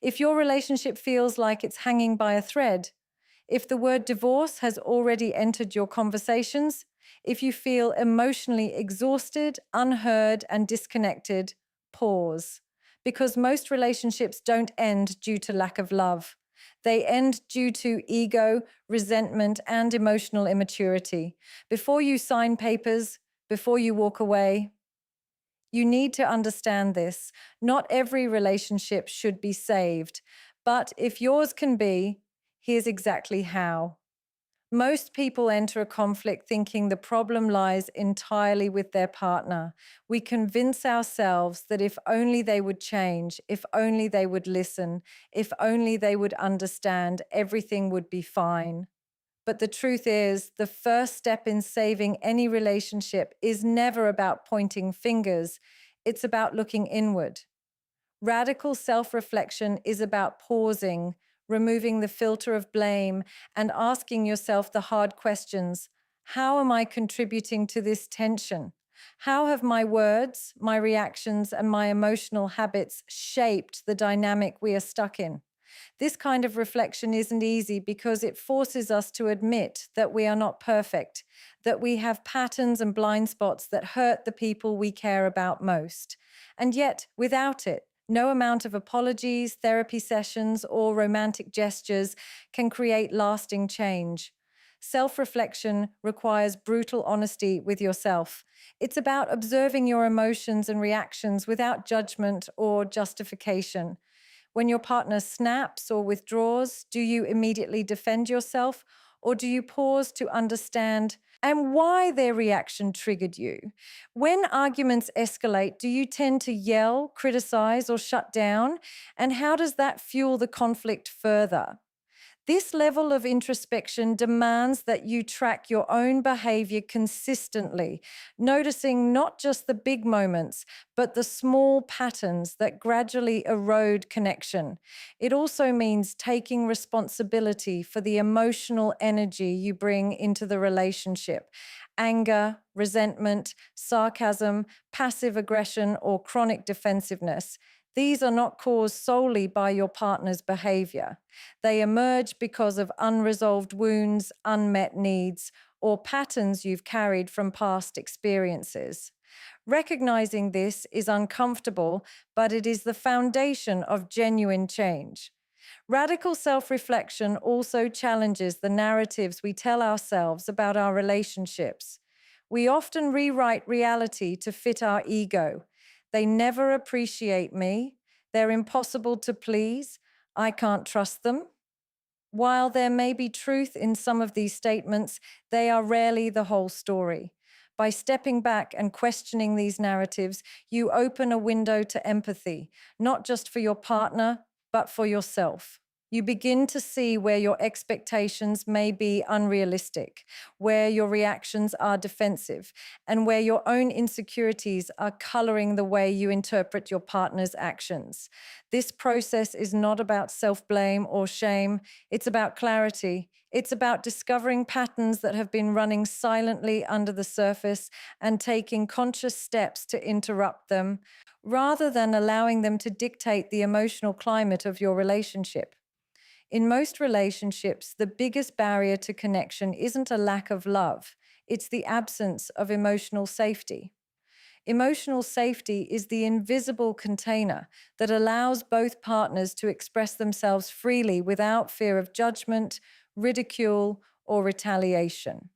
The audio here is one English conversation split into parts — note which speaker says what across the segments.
Speaker 1: If your relationship feels like it's hanging by a thread, if the word divorce has already entered your conversations, if you feel emotionally exhausted, unheard, and disconnected, pause. Because most relationships don't end due to lack of love. They end due to ego, resentment, and emotional immaturity. Before you sign papers, before you walk away, you need to understand this. Not every relationship should be saved, but if yours can be, here's exactly how. Most people enter a conflict thinking the problem lies entirely with their partner. We convince ourselves that if only they would change, if only they would listen, if only they would understand, everything would be fine. But the truth is, the first step in saving any relationship is never about pointing fingers. It's about looking inward. Radical self-reflection is about pausing, removing the filter of blame, and asking yourself the hard questions. How am I contributing to this tension? How have my words, my reactions, and my emotional habits shaped the dynamic we are stuck in? This kind of reflection isn't easy because it forces us to admit that we are not perfect, that we have patterns and blind spots that hurt the people we care about most. And yet, without it, no amount of apologies, therapy sessions, or romantic gestures can create lasting change. Self-reflection requires brutal honesty with yourself. It's about observing your emotions and reactions without judgment or justification. When your partner snaps or withdraws, do you immediately defend yourself, or do you pause to understand and why their reaction triggered you? When arguments escalate, do you tend to yell, criticize, or shut down? And how does that fuel the conflict further? This level of introspection demands that you track your own behavior consistently, noticing not just the big moments, but the small patterns that gradually erode connection. It also means taking responsibility for the emotional energy you bring into the relationship. Anger, resentment, sarcasm, passive aggression, or chronic defensiveness. These are not caused solely by your partner's behavior. They emerge because of unresolved wounds, unmet needs, or patterns you've carried from past experiences. Recognizing this is uncomfortable, but it is the foundation of genuine change. Radical self-reflection also challenges the narratives we tell ourselves about our relationships. We often rewrite reality to fit our ego. They never appreciate me. They're impossible to please. I can't trust them. While there may be truth in some of these statements, they are rarely the whole story. By stepping back and questioning these narratives, you open a window to empathy, not just for your partner, but for yourself. You begin to see where your expectations may be unrealistic, where your reactions are defensive, and where your own insecurities are coloring the way you interpret your partner's actions. This process is not about self-blame or shame. It's about clarity. It's about discovering patterns that have been running silently under the surface and taking conscious steps to interrupt them, rather than allowing them to dictate the emotional climate of your relationship. In most relationships, the biggest barrier to connection isn't a lack of love, it's the absence of emotional safety. Emotional safety is the invisible container that allows both partners to express themselves freely without fear of judgment, ridicule, or retaliation.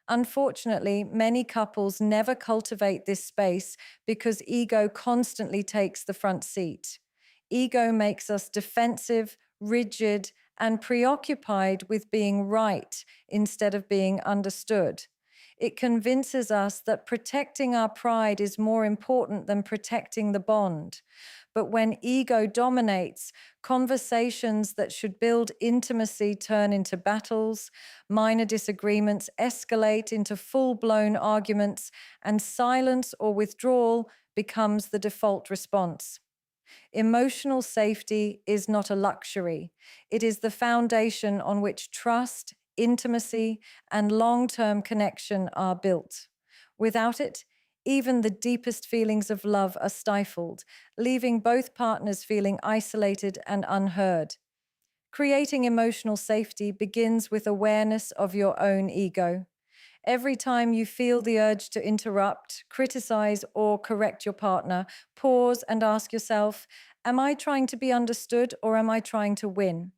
Speaker 1: Unfortunately, many couples never cultivate this space because ego constantly takes the front seat. Ego makes us defensive, rigid, and preoccupied with being right instead of being understood. It convinces us that protecting our pride is more important than protecting the bond. But when ego dominates, conversations that should build intimacy turn into battles, minor disagreements escalate into full-blown arguments, and silence or withdrawal becomes the default response. Emotional safety is not a luxury. It is the foundation on which trust, intimacy, and long-term connection are built. Without it, Even the deepest feelings of love are stifled, leaving both partners feeling isolated and unheard. Creating emotional safety begins with awareness of your own ego. Every time you feel the urge to interrupt, criticize, or correct your partner, pause and ask yourself, am I trying to be understood or am I trying to win?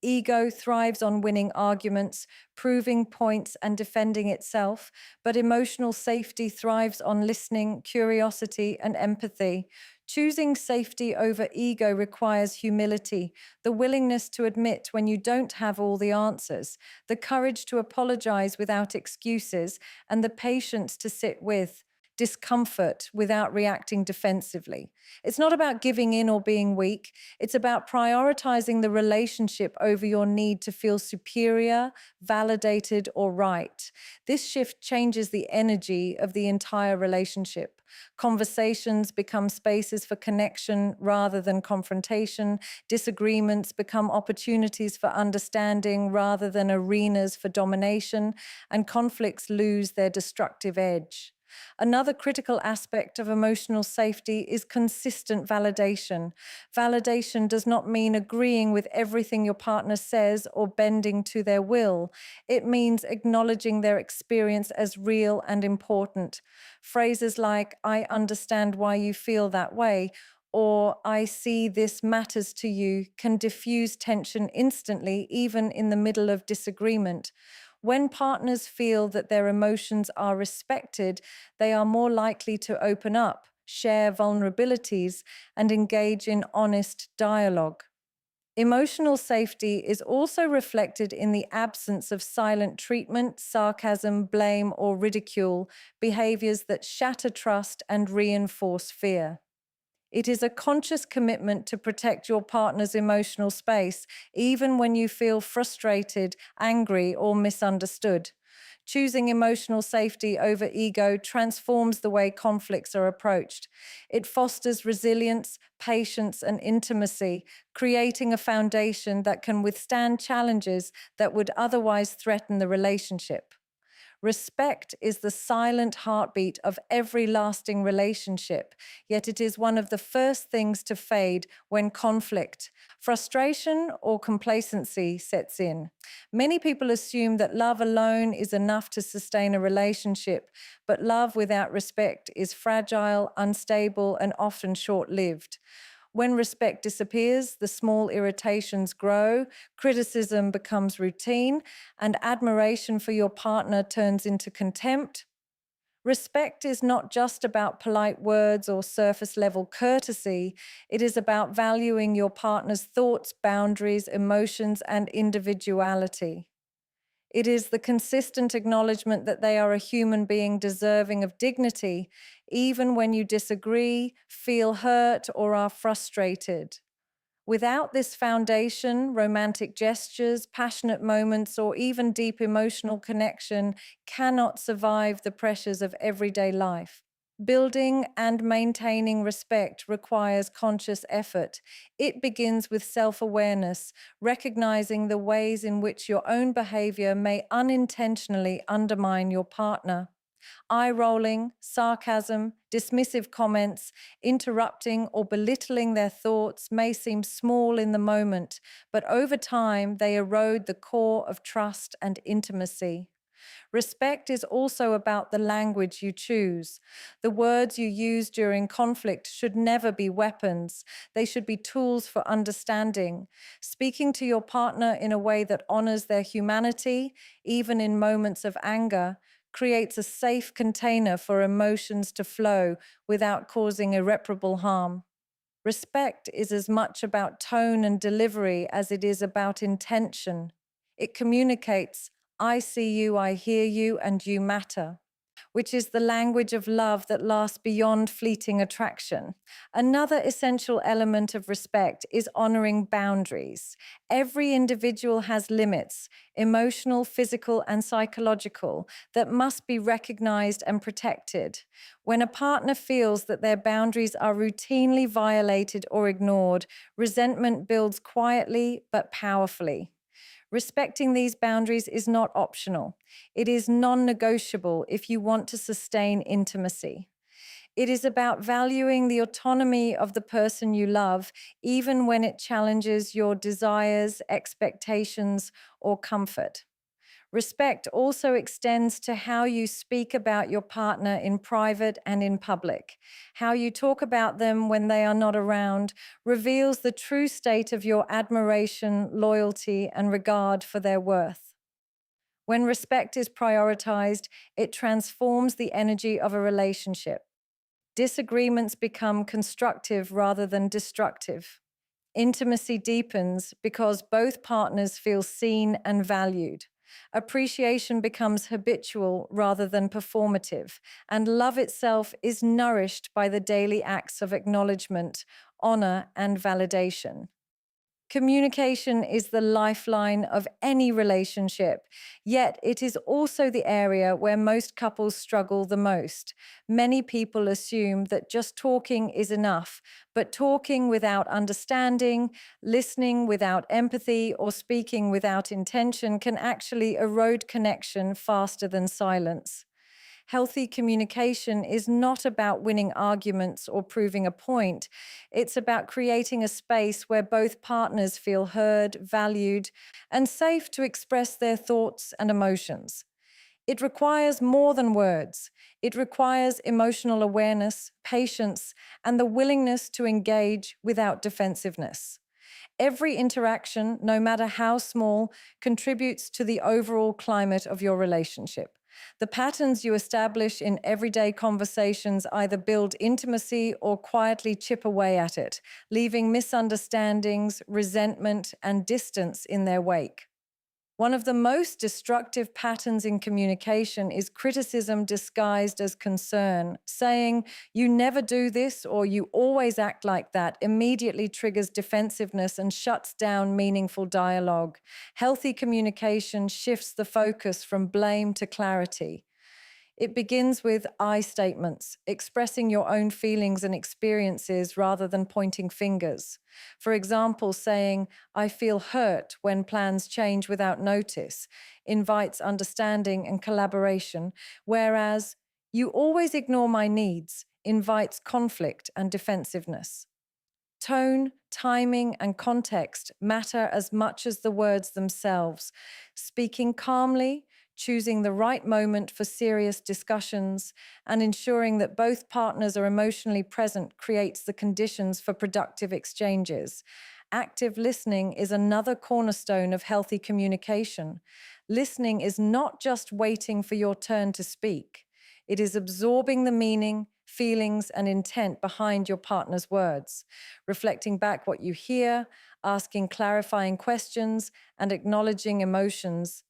Speaker 1: Ego thrives on winning arguments, proving points, and defending itself, but emotional safety thrives on listening, curiosity, and empathy. Choosing safety over ego requires humility, the willingness to admit when you don't have all the answers, the courage to apologize without excuses, and the patience to sit with discomfort without reacting defensively. It's not about giving in or being weak. It's about prioritizing the relationship over your need to feel superior, validated, or right. This shift changes the energy of the entire relationship. Conversations become spaces for connection rather than confrontation. Disagreements become opportunities for understanding rather than arenas for domination, and conflicts lose their destructive edge. Another critical aspect of emotional safety is consistent validation. Validation does not mean agreeing with everything your partner says or bending to their will. It means acknowledging their experience as real and important. Phrases like, I understand why you feel that way, or I see this matters to you can diffuse tension instantly, even in the middle of disagreement. When partners feel that their emotions are respected, they are more likely to open up, share vulnerabilities, and engage in honest dialogue. Emotional safety is also reflected in the absence of silent treatment, sarcasm, blame, or ridicule, behaviors that shatter trust and reinforce fear. It is a conscious commitment to protect your partner's emotional space, even when you feel frustrated, angry, or misunderstood. Choosing emotional safety over ego transforms the way conflicts are approached. It fosters resilience, patience, and intimacy, creating a foundation that can withstand challenges that would otherwise threaten the relationship. Respect is the silent heartbeat of every lasting relationship, yet it is one of the first things to fade when conflict, frustration, or complacency sets in. Many people assume that love alone is enough to sustain a relationship, but love without respect is fragile, unstable, and often short-lived. When respect disappears, the small irritations grow, criticism becomes routine, and admiration for your partner turns into contempt. Respect is not just about polite words or surface level courtesy. It is about valuing your partner's thoughts, boundaries, emotions, and individuality. It is the consistent acknowledgement that they are a human being deserving of dignity, even when you disagree, feel hurt, or are frustrated. Without this foundation, romantic gestures, passionate moments, or even deep emotional connection cannot survive the pressures of everyday life. Building and maintaining respect requires conscious effort. It begins with self-awareness, recognizing the ways in which your own behavior may unintentionally undermine your partner. Eye-rolling, sarcasm, dismissive comments, interrupting or belittling their thoughts may seem small in the moment, but over time they erode the core of trust and intimacy. Respect is also about the language you choose. The words you use during conflict should never be weapons. They should be tools for understanding. Speaking to your partner in a way that honors their humanity, even in moments of anger, creates a safe container for emotions to flow without causing irreparable harm. Respect is as much about tone and delivery as it is about intention. It communicates, I see you, I hear you, and you matter, which is the language of love that lasts beyond fleeting attraction. Another essential element of respect is honoring boundaries. Every individual has limits, emotional, physical, and psychological, that must be recognized and protected. When a partner feels that their boundaries are routinely violated or ignored, resentment builds quietly but powerfully. Respecting these boundaries is not optional. It is non-negotiable if you want to sustain intimacy. It is about valuing the autonomy of the person you love, even when it challenges your desires, expectations, or comfort. Respect also extends to how you speak about your partner in private and in public. How you talk about them when they are not around reveals the true state of your admiration, loyalty, and regard for their worth. When respect is prioritized, it transforms the energy of a relationship. Disagreements become constructive rather than destructive. Intimacy deepens because both partners feel seen and valued. Appreciation becomes habitual rather than performative, and love itself is nourished by the daily acts of acknowledgement, honor, and validation. Communication is the lifeline of any relationship, yet it is also the area where most couples struggle the most. Many people assume that just talking is enough, but talking without understanding, listening without empathy, or speaking without intention can actually erode connection faster than silence. Healthy communication is not about winning arguments or proving a point. It's about creating a space where both partners feel heard, valued, and safe to express their thoughts and emotions. It requires more than words. It requires emotional awareness, patience, and the willingness to engage without defensiveness. Every interaction, no matter how small, contributes to the overall climate of your relationship. The patterns you establish in everyday conversations either build intimacy or quietly chip away at it, leaving misunderstandings, resentment, and distance in their wake. One of the most destructive patterns in communication is criticism disguised as concern. Saying, "You never do this," or "You always act like that," immediately triggers defensiveness and shuts down meaningful dialogue. Healthy communication shifts the focus from blame to clarity. It begins with I statements, expressing your own feelings and experiences rather than pointing fingers. For example, saying, "I feel hurt" when plans change without notice, invites understanding and collaboration, whereas "You always ignore my needs" invites conflict and defensiveness. Tone, timing, and context matter as much as the words themselves. Speaking calmly, choosing the right moment for serious discussions, and ensuring that both partners are emotionally present creates the conditions for productive exchanges. Active listening is another cornerstone of healthy communication. Listening is not just waiting for your turn to speak. It is absorbing the meaning, feelings, and intent behind your partner's words, reflecting back what you hear, asking clarifying questions, and acknowledging emotions.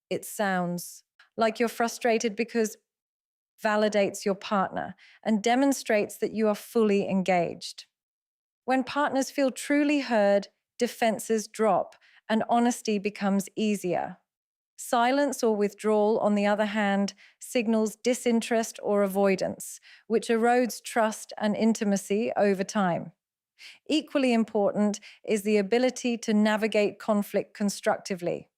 Speaker 1: It sounds like you're frustrated because validates your partner and demonstrates that you are fully engaged. When partners feel truly heard, defenses drop and honesty becomes easier. Silence or withdrawal, on the other hand, signals disinterest or avoidance, which erodes trust and intimacy over time. Equally important is the ability to navigate conflict constructively.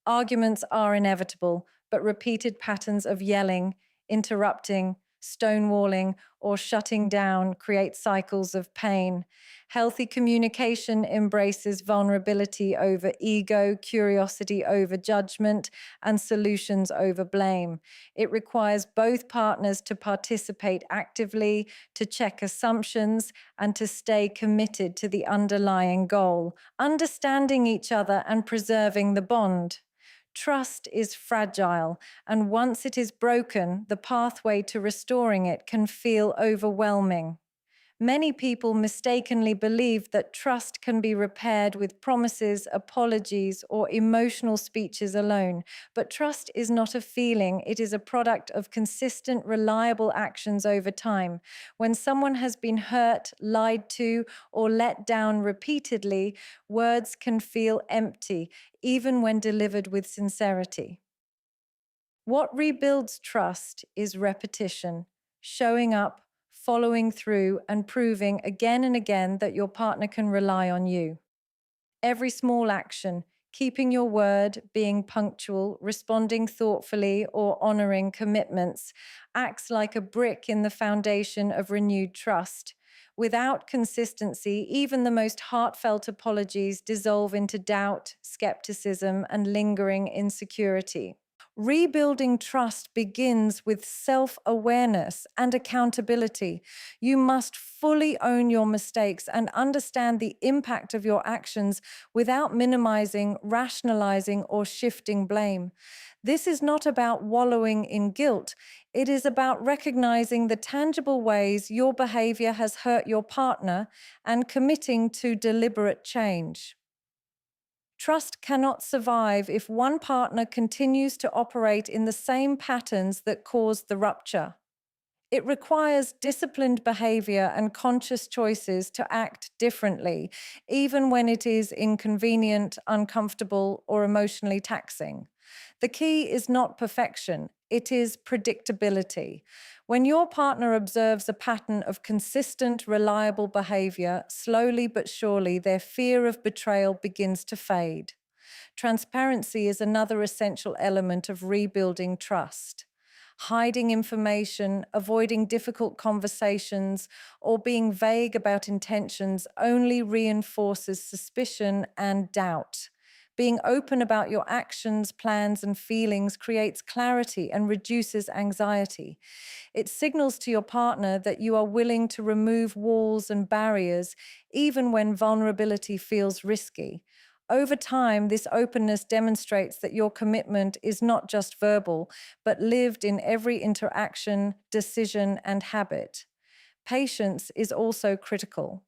Speaker 1: Arguments are inevitable, but repeated patterns of yelling, interrupting, stonewalling, or shutting down create cycles of pain. Healthy communication embraces vulnerability over ego, curiosity over judgment, and solutions over blame. It requires both partners to participate actively, to check assumptions, and to stay committed to the underlying goal, understanding each other and preserving the bond. Trust is fragile, and once it is broken, the pathway to restoring it can feel overwhelming. Many people mistakenly believe that trust can be repaired with promises, apologies, or emotional speeches alone. But trust is not a feeling, it is a product of consistent, reliable actions over time. When someone has been hurt, lied to, or let down repeatedly, words can feel empty, even when delivered with sincerity. What rebuilds trust is repetition, showing up, following through, and proving again and again that your partner can rely on you. Every small action, Keeping your word, being punctual, responding thoughtfully, or honoring commitments acts like a brick in the foundation of renewed trust. Without consistency, even the most heartfelt apologies dissolve into doubt, skepticism, and lingering insecurity. Rebuilding trust begins with self awareness and accountability. You must fully own your mistakes and understand the impact of your actions without minimizing, rationalizing, or shifting blame. This is not about wallowing in guilt. It is about recognizing the tangible ways your behavior has hurt your partner and committing to deliberate change. Trust cannot survive if one partner continues to operate in the same patterns that caused the rupture. It requires disciplined behavior and conscious choices to act differently, even when it is inconvenient, uncomfortable, or emotionally taxing. The key is not perfection, it is predictability. When your partner observes a pattern of consistent, reliable behavior, slowly but surely their fear of betrayal begins to fade. Transparency is another essential element of rebuilding trust. Hiding information, avoiding difficult conversations, or being vague about intentions only reinforces suspicion and doubt. Being open about your actions, plans, and feelings creates clarity and reduces anxiety. It signals to your partner that you are willing to remove walls and barriers, even when vulnerability feels risky. Over time, this openness demonstrates that your commitment is not just verbal, but lived in every interaction, decision, and habit. Patience is also critical.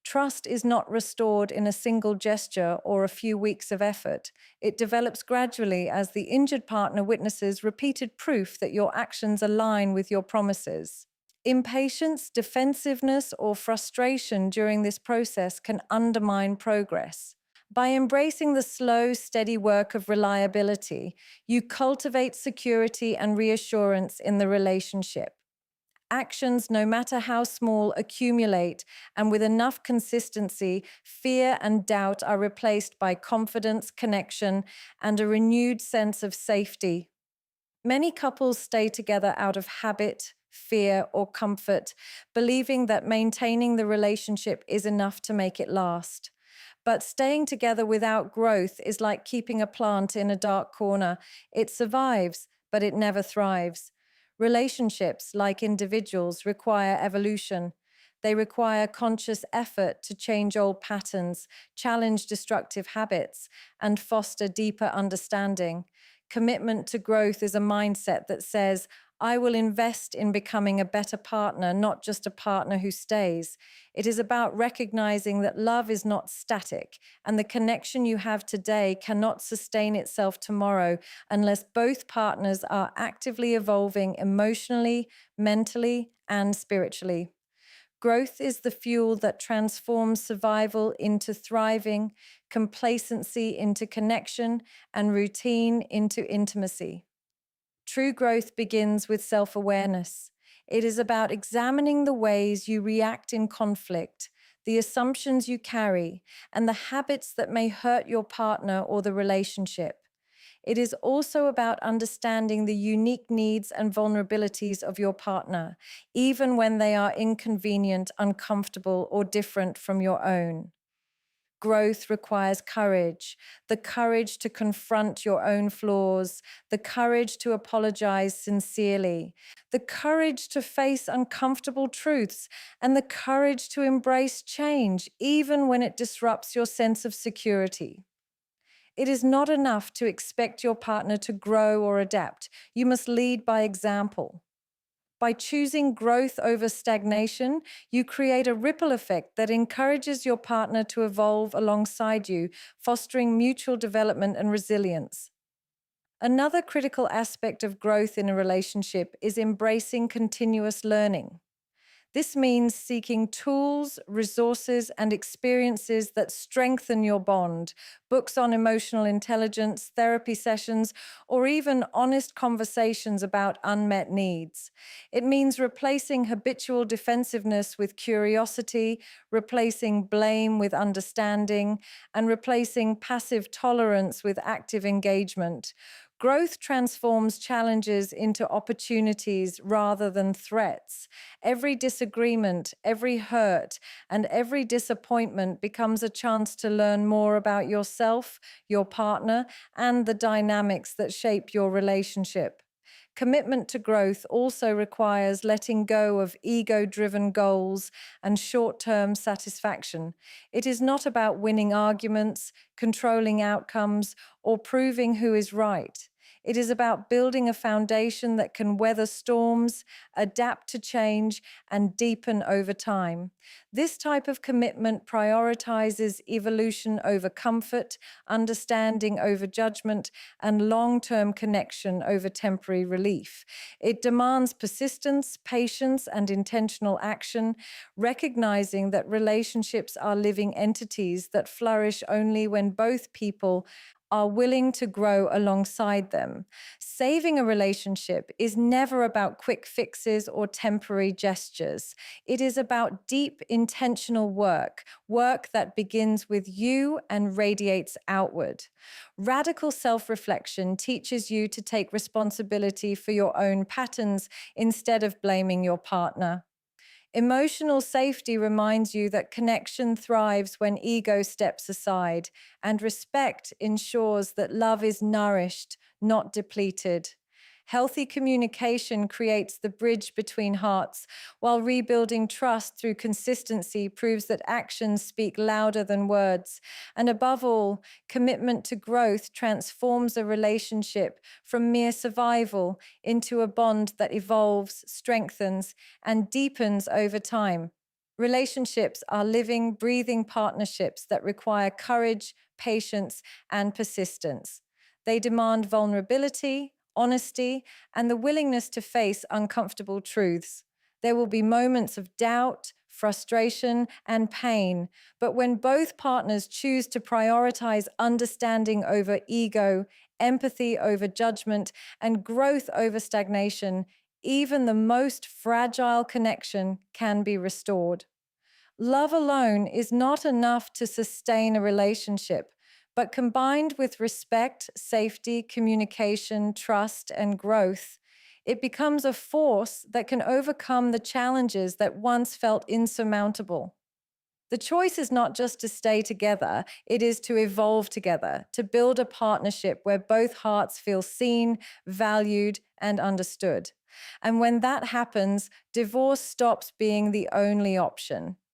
Speaker 1: Trust is not restored in a single gesture or a few weeks of effort. It develops gradually as the injured partner witnesses repeated proof that your actions align with your promises. Impatience, defensiveness, or frustration during this process can undermine progress. By embracing the slow, steady work of reliability, you cultivate security and reassurance in the relationship. Actions, no matter how small, accumulate, and with enough consistency, fear and doubt are replaced by confidence, connection, and a renewed sense of safety. Many couples stay together out of habit, fear, or comfort, believing that maintaining the relationship is enough to make it last. But staying together without growth is like keeping a plant in a dark corner. It survives, but it never thrives. Relationships, like individuals, require evolution. They require conscious effort to change old patterns, challenge destructive habits, and foster deeper understanding. Commitment to growth is a mindset that says, I will invest in becoming a better partner, not just a partner who stays. It is about recognizing that love is not static, and the connection you have today cannot sustain itself tomorrow unless both partners are actively evolving emotionally, mentally, and spiritually. Growth is the fuel that transforms survival into thriving, complacency into connection, and routine into intimacy. True growth begins with self-awareness. It is about examining the ways you react in conflict, the assumptions you carry, and the habits that may hurt your partner or the relationship. It is also about understanding the unique needs and vulnerabilities of your partner, even when they are inconvenient, uncomfortable, or different from your own. Growth requires courage, the courage to confront your own flaws, the courage to apologize sincerely, the courage to face uncomfortable truths, and the courage to embrace change, even when it disrupts your sense of security. It is not enough to expect your partner to grow or adapt. You must lead by example. By choosing growth over stagnation, you create a ripple effect that encourages your partner to evolve alongside you, fostering mutual development and resilience. Another critical aspect of growth in a relationship is embracing continuous learning. This means seeking tools, resources, and experiences that strengthen your bond. Books on emotional intelligence, therapy sessions, or even honest conversations about unmet needs. It means replacing habitual defensiveness with curiosity, replacing blame with understanding, and replacing passive tolerance with active engagement. Growth transforms challenges into opportunities rather than threats. Every disagreement, every hurt, and every disappointment becomes a chance to learn more about yourself, your partner, and the dynamics that shape your relationship. Commitment to growth also requires letting go of ego driven goals and short term satisfaction. It is not about winning arguments, controlling outcomes, or proving who is right. It is about building a foundation that can weather storms, adapt to change, and deepen over time. This type of commitment prioritizes evolution over comfort, understanding over judgment, and long term connection over temporary relief. It demands persistence, patience, and intentional action, recognizing that relationships are living entities that flourish only when both people are willing to grow alongside them. Saving a relationship is never about quick fixes or temporary gestures. It is about deep, intentional work, work that begins with you and radiates outward. Radical self reflection teaches you to take responsibility for your own patterns instead of blaming your partner. Emotional safety reminds you that connection thrives when ego steps aside, and respect ensures that love is nourished, not depleted. Healthy communication creates the bridge between hearts, while rebuilding trust through consistency proves that actions speak louder than words. And above all, commitment to growth transforms a relationship from mere survival into a bond that evolves, strengthens, and deepens over time. Relationships are living, breathing partnerships that require courage, patience, and persistence. They demand vulnerability, honesty, and the willingness to face uncomfortable truths. There will be moments of doubt, frustration, and pain, but when both partners choose to prioritize understanding over ego, empathy over judgment, and growth over stagnation, even the most fragile connection can be restored. Love alone is not enough to sustain a relationship, but combined with respect, safety, communication, trust, and growth, it becomes a force that can overcome the challenges that once felt insurmountable. The choice is not just to stay together, it is to evolve together, to build a partnership where both hearts feel seen, valued, and understood. And when that happens, divorce stops being the only option.